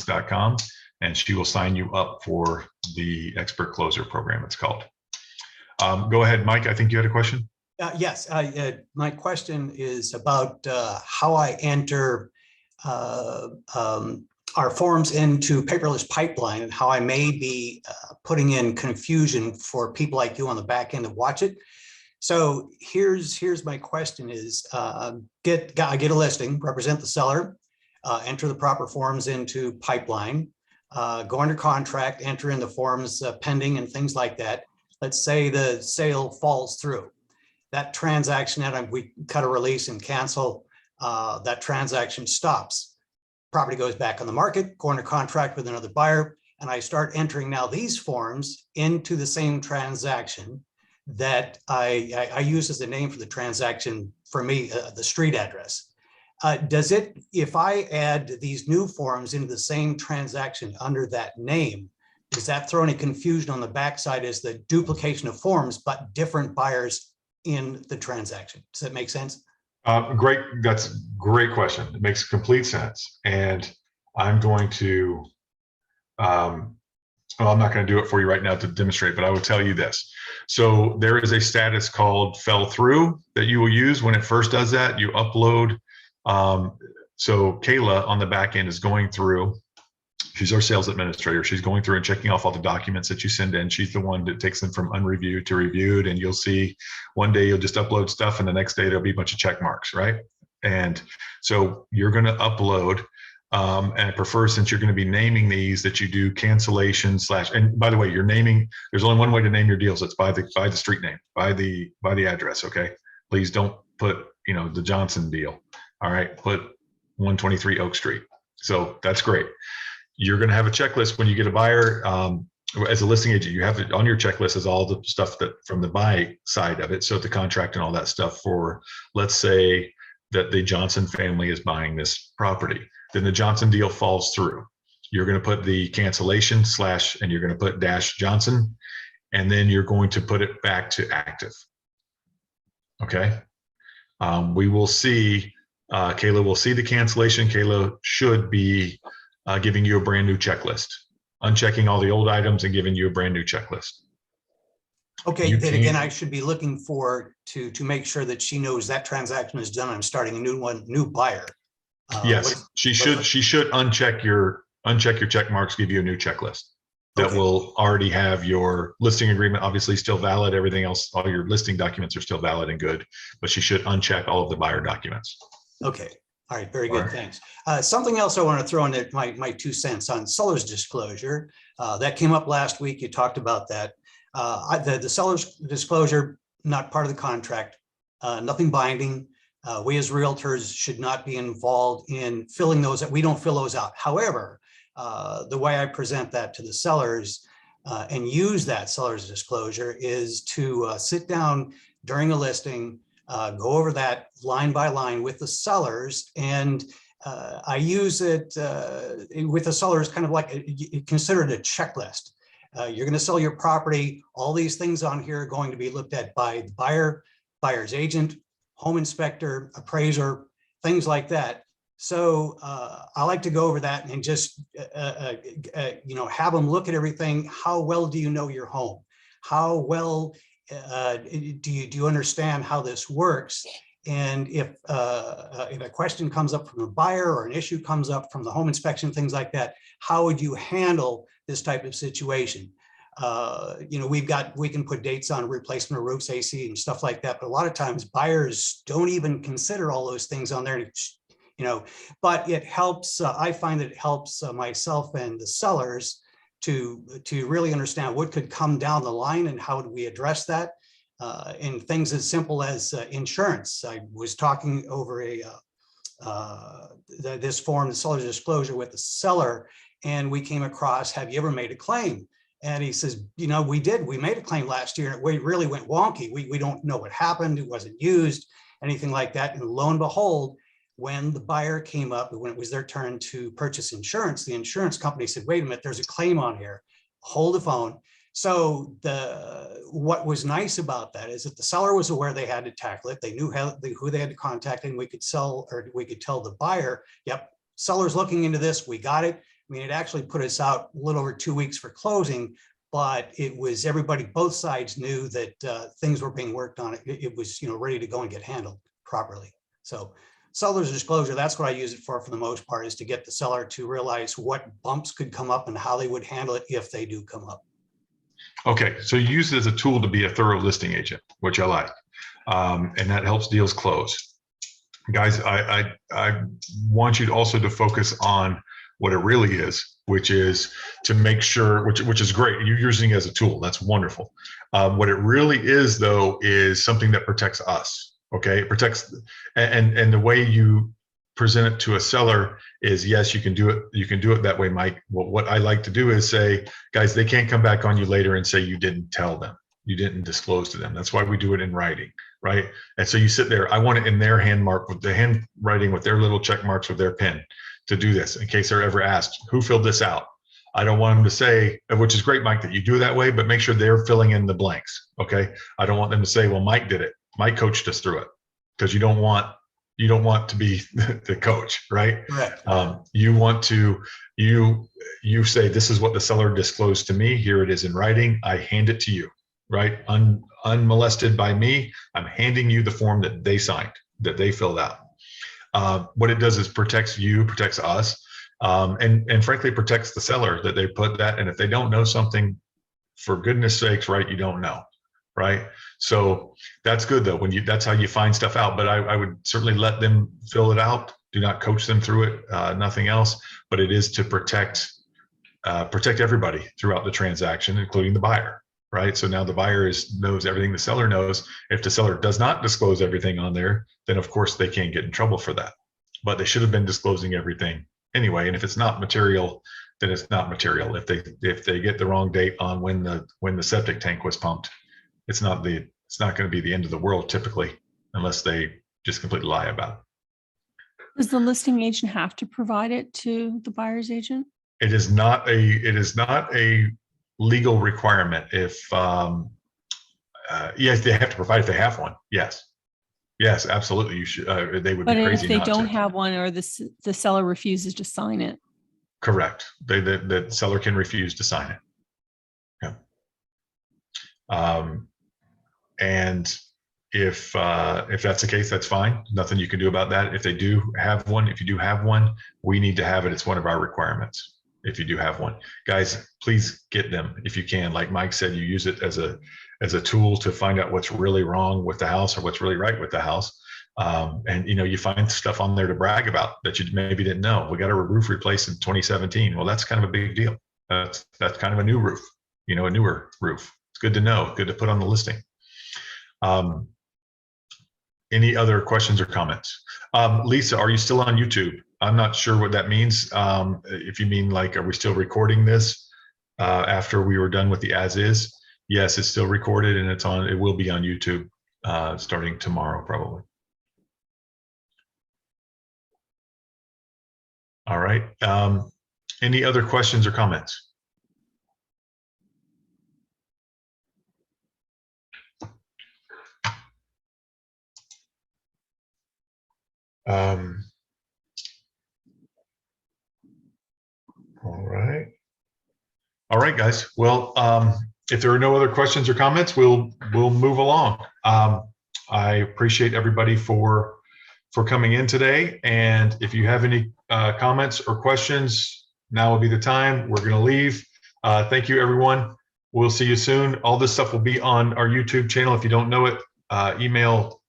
kaylajones.com, and she will sign you up for the Expert Closer program, it's called. Go ahead, Mike. I think you had a question. Yes, my question is about how I enter our forms into Paperless Pipeline and how I may be putting in confusion for people like you on the back end to watch it. So here's my question is, I get a listing, represent the seller, enter the proper forms into Pipeline, go under contract, enter in the forms pending and things like that. Let's say the sale falls through. That transaction, that we cut a release and cancel, that transaction stops. Property goes back on the market, go under contract with another buyer, and I start entering now these forms into the same transaction that I use as the name for the transaction, for me, the street address. Does it, if I add these new forms into the same transaction under that name, does that throw any confusion on the backside as the duplication of forms, but different buyers in the transaction? Does that make sense? Great. That's a great question. It makes complete sense. And I'm going to, well, I'm not going to do it for you right now to demonstrate, but I will tell you this. So there is a status called fell through that you will use when it first does that. You upload. So Kayla on the back end is going through. She's our sales administrator. She's going through and checking off all the documents that you send in. She's the one that takes them from unreviewed to reviewed. And you'll see one day you'll just upload stuff and the next day there'll be a bunch of check marks, right? And so you're going to upload, and I prefer, since you're going to be naming these, that you do cancellation / and by the way, you're naming, there's only one way to name your deals. It's by the street name, by the address. Okay. Please don't put, the Johnson deal. All right. Put 123 Oak Street. So that's great. You're going to have a checklist when you get a buyer. As a listing agent, you have it on your checklist as all the stuff that from the buy side of it. So the contract and all that stuff for, let's say that the Johnson family is buying this property, then the Johnson deal falls through. You're going to put the cancellation / and you're going to put -Johnson, and then you're going to put it back to active. Okay. We will see, Kayla will see the cancellation. Kayla should be giving you a brand new checklist, unchecking all the old items and giving you a brand new checklist. Okay, then again, I should be looking for to make sure that she knows that transaction is done. I'm starting a new buyer. Yes, she should uncheck your check marks, give you a new checklist that will already have your listing agreement obviously still valid. Everything else, all your listing documents are still valid and good, but she should uncheck all of the buyer documents. Okay. All right, very good, thanks. Something else I want to throw in my 2 cents on seller's disclosure. That came up last week. You talked about that. The seller's disclosure, not part of the contract, nothing binding. We as realtors should not be involved in filling those out. We don't fill those out. However, the way I present that to the sellers and use that seller's disclosure is to sit down during a listing, go over that line by line with the sellers, and I use it with the sellers kind of like consider it a checklist. You're going to sell your property. All these things on here are going to be looked at by the buyer, buyer's agent, home inspector, appraiser, things like that. So I like to go over that and just have them look at everything. How well do you know your home? How well do you understand how this works? And if a question comes up from the buyer or an issue comes up from the home inspection, things like that, how would you handle this type of situation? We can put dates on replacement of roofs, AC and stuff like that, but a lot of times buyers don't even consider all those things on there, but it helps. I find that it helps myself and the sellers to really understand what could come down the line and how do we address that. And things as simple as insurance. I was talking over this form, the seller's disclosure, with the seller, and we came across, have you ever made a claim? And he says, we did. We made a claim last year and it really went wonky. We don't know what happened. It wasn't used, anything like that. And lo and behold, when the buyer came up, when it was their turn to purchase insurance, the insurance company said, wait a minute, there's a claim on here. Hold the phone. So what was nice about that is that the seller was aware they had to tackle it. They knew who they had to contact, and we could tell the buyer, yep, seller's looking into this. We got it. mean, it actually put us out a little over 2 weeks for closing, but it was everybody, both sides knew that things were being worked on. It was, ready to go and get handled properly. So seller's disclosure, that's what I use it for the most part, is to get the seller to realize what bumps could come up and how they would handle it if they do come up. Okay, so you use it as a tool to be a thorough listing agent, which I like, and that helps deals close. Guys, I want you also to focus on what it really is, which is to make sure, which is great. You're using it as a tool. That's wonderful. What it really is, though, is something that protects us. Okay, it protects, and the way you present it to a seller is, yes, you can do it. You can do it that way, Mike. What I like to do is say, guys, they can't come back on you later and say you didn't tell them, you didn't disclose to them. That's why we do it in writing, right? And so you sit there. I want it in their hand mark, with the handwriting, with their little check marks with their pen, to do this in case they're ever asked who filled this out. I don't want them to say, which is great, Mike, that you do it that way, but make sure they're filling in the blanks. Okay, I don't want them to say, well, Mike did it. Mike coached us through it, because you don't want to be the coach, right? Correct. You want to, you say, this is what the seller disclosed to me. Here it is in writing. I hand it to you, right? Unmolested by me. I'm handing you the form that they signed, that they filled out. What it does is protects you, protects us, and frankly protects the seller, that they put that. And if they don't know something, for goodness sakes, right, you don't know, right? So that's good, though, when that's how you find stuff out. But I would certainly let them fill it out. Do not coach them through it, nothing else. But it is to protect everybody throughout the transaction, including the buyer, right? So now the buyer knows everything the seller knows. If the seller does not disclose everything on there, then of course they can't get in trouble for that. But they should have been disclosing everything anyway. And if it's not material, then it's not material. If they get the wrong date on when the septic tank was pumped, it's not going to be the end of the world typically, unless they just completely lie about it. Does the listing agent have to provide it to the buyer's agent? It is not a legal requirement. If yes, they have to provide if they have one. Yes, absolutely. You should. They would be crazy not to. But if they don't have one, or the seller refuses to sign it? Correct. The seller can refuse to sign it. Yeah. And if that's the case, that's fine. Nothing you can do about that. If they do have one, if you do have one, we need to have it. It's one of our requirements. If you do have one, guys, please get them if you can. Like Mike said, you use it as a tool to find out what's really wrong with the house or what's really right with the house. And you find stuff on there to brag about that you maybe didn't know. We got a roof replaced in 2017. Well, that's kind of a big deal. That's kind of a new roof, a newer roof. It's good to know, good to put on the listing. Any other questions or comments? Lisa, are you still on YouTube? I'm not sure what that means. If you mean like, are we still recording this after we were done with the as is? Yes, it's still recorded and it will be on YouTube starting tomorrow, probably. All right. Any other questions or comments? All right, guys. Well, if there are no other questions or comments, we'll move along. I appreciate everybody for coming in today. And if you have any comments or questions, now will be the time. We're going to leave. Thank you, everyone. We'll see you soon. All this stuff will be on our YouTube channel. If you don't know it, email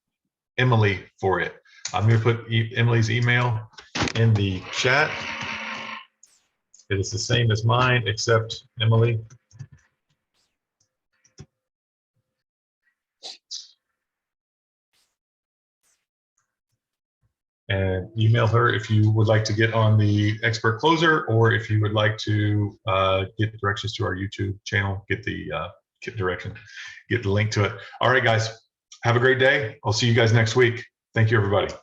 Emily for it. I'm going to put Emily's email in the chat. It is the same as mine, except Emily. And email her if you would like to get on the Expert Closer, or if you would like to get directions to our YouTube channel, get the link to it. All right, guys, have a great day. I'll see you guys next week. Thank you, everybody.